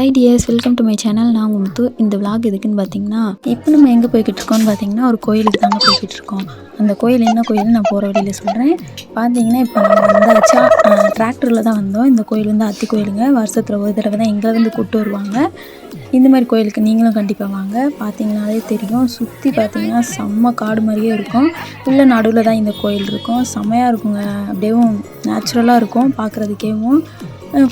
Hi tears, welcome to my channel. நான் உங்கள் முத்து. இந்த விளாக் எதுக்குன்னு பார்த்தீங்கன்னா, இப்போ நம்ம எங்கே போய்கிட்டு இருக்கோம்னு பார்த்தீங்கன்னா, ஒரு கோயிலுக்கு தாங்க போய்கிட்டு இருக்கோம். அந்த கோயில் என்ன கோயில்னு நான் போகிற வழியில் சொல்கிறேன். பார்த்தீங்கன்னா, இப்போ நம்ம வந்தாச்சா, டிராக்டரில் தான் வந்தோம். இந்த கோயில் வந்து அத்தி கோயிலுங்க. வருஷத்தில் ஒரு தடவை தான் எங்களை வந்து கூப்பிட்டு வருவாங்க. இந்த மாதிரி கோயிலுக்கு நீங்களும் கண்டிப்பாக வாங்க. பார்த்தீங்கன்னாலே தெரியும், சுற்றி பார்த்தீங்கன்னா செம்ம காடு மாதிரியே இருக்கும். உள்ள நடுவில் தான் இந்த கோயில் இருக்கும். செம்மையாக இருக்குங்க. அப்படியேவும் நேச்சுரலாக இருக்கும் பார்க்குறதுக்கேவும்.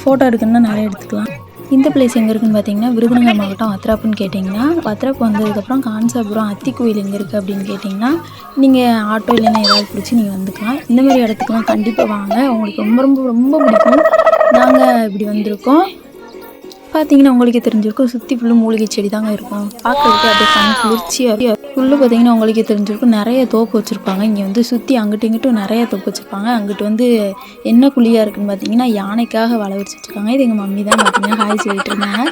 ஃபோட்டோ எடுக்கணுன்னா நிறைய எடுத்துக்கலாம். இந்த பிளேஸ் எங்கே இருக்குதுன்னு பார்த்தீங்கன்னா, விருதுநகர் மாவட்டம் வத்திராப்புன்னு கேட்டிங்கன்னா, வத்திராப்பு வந்ததுக்கப்புறம் காஞ்சாபுரம் அத்தி கோயில் எங்கே இருக்குது அப்படின்னு கேட்டிங்கன்னா, நீங்கள் ஆட்டோ இல்லைன்னா ஏதாவது பிடிச்சி நீங்கள் வந்துக்கலாம். இந்த மாதிரி இடத்துக்குலாம் கண்டிப்பாக வாங்க. உங்களுக்கு ரொம்ப ரொம்ப ரொம்ப பிடிக்கும். நாங்கள் இப்படி வந்திருக்கோம். பார்த்தீங்கன்னா உங்களுக்கே தெரிஞ்சிருக்கும், சுற்றி ஃபுல்லும் மூலிகை செடி தாங்க இருக்கும். பார்க்குறதுக்கு அப்படியே கண் குளிர்ச்சியாக ஃபுல்லு. பார்த்தீங்கன்னா உங்களுக்கே தெரிஞ்சிருக்கும், நிறைய தோப்பு வச்சுருப்பாங்க. இங்கே வந்து சுற்றி அங்கிட்டும் இங்கிட்டும் நிறைய தோப்பு வச்சுருப்பாங்க. அங்கிட்டு வந்து என்ன குழியாக இருக்குதுன்னு பார்த்தீங்கன்னா, யானைக்காக வலை வச்சு வச்சுருக்காங்க. இது எங்கள் மம்மி தான் பார்த்தீங்கன்னா ஹாய் சொல்லிட்டு இருந்தாங்க.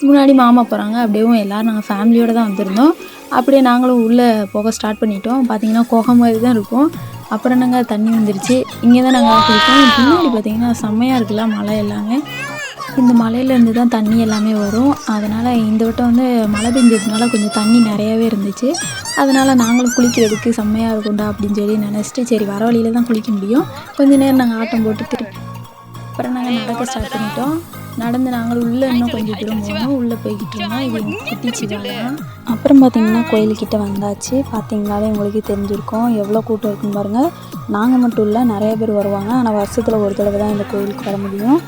முன்னாடி மாமா போகிறாங்க. அப்படியே எல்லோரும் நாங்கள் ஃபேமிலியோடு தான் வந்திருந்தோம். அப்படியே நாங்களும் உள்ளே போக ஸ்டார்ட் பண்ணிட்டோம். பார்த்தீங்கன்னா குகை மாதிரி தான் இருக்கும். அப்புறம் என்னங்க தண்ணி வந்துருச்சு. இங்கே தான் நாங்கள் குளிப்போம். பின்னாடி பார்த்தீங்கன்னா செம்மையாக இருக்குல்ல மலை எல்லாமே. இந்த மலையிலேருந்து தான் தண்ணி எல்லாமே வரும். அதனால் இந்த வட்டம் வந்து மழை பெஞ்சதுனால கொஞ்சம் தண்ணி நிறையாவே இருந்துச்சு. அதனால் நாங்களும் குளிக்கிறதுக்கு செம்மையாக இருக்கும்டா அப்படின்னு சொல்லி நினச்சிட்டு, சரி வர வழியில் தான் குளிக்க முடியும், கொஞ்சம் நேரம் நாங்கள் ஆட்டம் போட்டுட்டு அப்புறம் நாங்கள் நடக்க ஸ்டார்ட் பண்ணிட்டோம். நடந்து நாங்கள் உள்ளே இன்னும் கொஞ்சம் தூரம் போகணும். உள்ளே போய்கிட்டு இருந்தோம். இது எங்கள் குட்டி சிவாலயம். அப்புறம் பார்த்திங்கன்னா கோயில்கிட்ட வந்தாச்சு. பார்த்தீங்கனாலே உங்களுக்கு தெரிஞ்சிருக்கும் எவ்வளோ கூட்டம் இருக்குன்னு பாருங்கள். நாங்கள் மட்டும் இல்லை, நிறைய பேர் வருவாங்க. ஆனால் வருஷத்தில் ஒரு தடவை தான் இந்த கோயிலுக்கு வர முடியும்.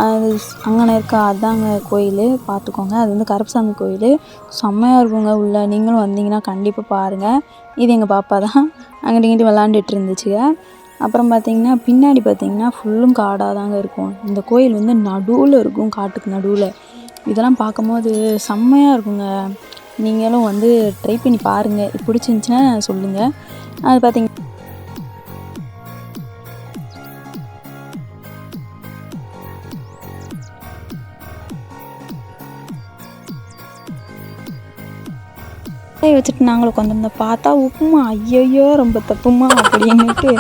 அது அங்கே இருக்கா, அதாங்க கோயில். பார்த்துக்கோங்க. அது வந்து கருப்பசாமி கோயில். செம்மையாக இருக்குங்க உள்ளே. நீங்களும் வந்தீங்கன்னா கண்டிப்பாக பாருங்கள். இது எங்கள் பாப்பா தான் அங்கிட்டு இங்கிட்டு விளாண்டுட்டு இருந்துச்சுங்க. அப்புறம் பார்த்திங்கன்னா பின்னாடி பார்த்திங்கன்னா ஃபுல்லும் காடாக தாங்க இருக்கும். இந்த கோயில் வந்து நடுவில் இருக்கும், காட்டுக்கு நடுவில். இதெல்லாம் பார்க்கும்போது செம்மையாக இருக்குங்க. நீங்களும் வந்து ட்ரை பண்ணி பாருங்கள். பிடிச்சிருந்துச்சின்னா சொல்லுங்கள். அது பார்த்திங்கன்னா வச்சுட்டு நாங்களும் உட்காந்துருந்தோம். பார்த்தா உப்புமா, ஐயோ ரொம்ப தப்புமா அப்படின்னுட்டு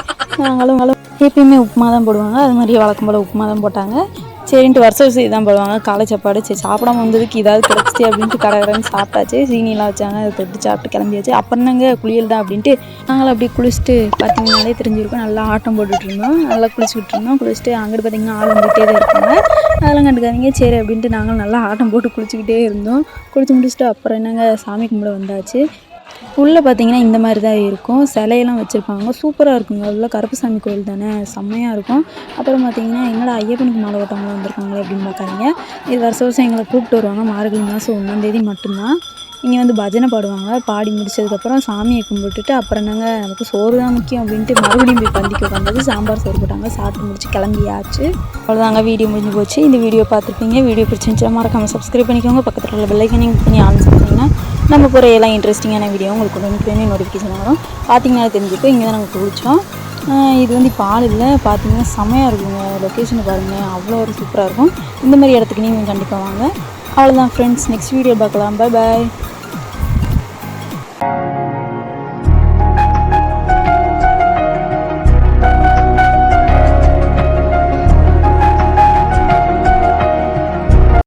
நாங்களும் எப்பயுமே உப்புமா தான் போடுவாங்க. அது மாதிரி வழக்கம் போல் உப்புமா தான் போட்டாங்க. சரின்ட்டு வருஷம் இதான் போடுவாங்க காலை சாப்பாடு. சரி சாப்பிடாம வந்ததுக்கு இதாவது கிடச்சிச்சு அப்படின்ட்டு கடற்கரைன்னு சாப்பிட்டாச்சு. சீனிலாம் வச்சாங்க, அதை தொட்டு சாப்பிட்டு கிளம்பியாச்சு. அப்புறம் நாங்கள் குளியல் தான் அப்படின்ட்டு நாங்களும் அப்படியே குளிச்சுட்டு பார்த்தீங்கன்னாலே தெரிஞ்சிருக்கும், நல்லா ஆட்டம் போட்டுட்டு இருந்தோம். நல்லா குளிச்சுக்கிட்டு இருந்தோம். குளிச்சுட்டு அங்கிட்டு பார்த்தீங்கன்னா ஆள் வந்துகிட்டே தான் இருப்பாங்க. அதெல்லாம் கண்டுக்காதீங்க. சரி அப்படின்ட்டு நாங்களும் நல்லா ஆட்டம் போட்டு குளிச்சுக்கிட்டே இருந்தோம். குளிச்சு முடிச்சுட்டு அப்புறம் என்னங்க சாமி கும்பிட வந்தாச்சு. உள்ளே பார்த்தீங்கன்னா இந்த மாதிரி தான் இருக்கும். சிலையெல்லாம் வச்சுருப்பாங்க. சூப்பராக இருக்குங்க. உள்ள கருப்பசாமி கோயில் தானே, செம்மையாக இருக்கும். அப்புறம் பார்த்தீங்கன்னா என்னடா ஐயப்பனுக்கு மாலை ஓட்டவங்களும் வந்திருக்காங்களே அப்படின்னு பார்க்காதீங்க. இது வருஷம் எங்களை கூப்பிட்டு வருவாங்க. மார்கழி மாதம் 1ஆம் தேதி மட்டும்தான். இங்கே வந்து பஜனை பாடுவாங்க. பாடி முடிச்சதுக்கப்புறம் சாமியை கும்பிட்டுட்டு அப்புறம் நாங்கள் நமக்கு சோறு தான் முக்கியம் அப்படின்ட்டு மறுபடியும் போய் பந்திக்கு உட்காந்தது. சாம்பார் சோறு போட்டாங்க. சாப்பிட்டு முடிச்சு கிளம்பியாச்சு. அவ்வளோதாங்க, வீடியோ முடிஞ்சு போச்சு. இந்த வீடியோ பார்த்துருப்பீங்க. வீடியோ பிடிச்சிருந்துச்சுன்னா மறக்காமல் சப்ஸ்கிரைப் பண்ணிக்கோங்க. பக்கத்தில் உள்ள பெல் ஐக்கானை கிளிக் பண்ணி ஆன் பண்ணிங்கன்னா நம்ம போகிற எல்லாம் இன்ட்ரெஸ்டிங்கான வீடியோ உங்களுக்கு உடனே நோட்டிஃபிகேஷன் வரும். பார்த்தீங்கன்னா தெரிஞ்சுக்கும். இங்கே தான் நாங்கள் குளித்தோம். இது வந்து இப்போ ஆள் இல்லை. பார்த்தீங்கன்னா செம்மையாக இருக்குங்க. லொக்கேஷனை பாருங்கள், அவ்வளோ ஒரு சூப்பராக இருக்கும். இந்த மாதிரி இடத்துக்கு நீங்கள் கண்டிப்பாக வாங்க. அவ்வளோதான் ஃப்ரெண்ட்ஸ், நெக்ஸ்ட் வீடியோ பார்க்கலாம். பாய்.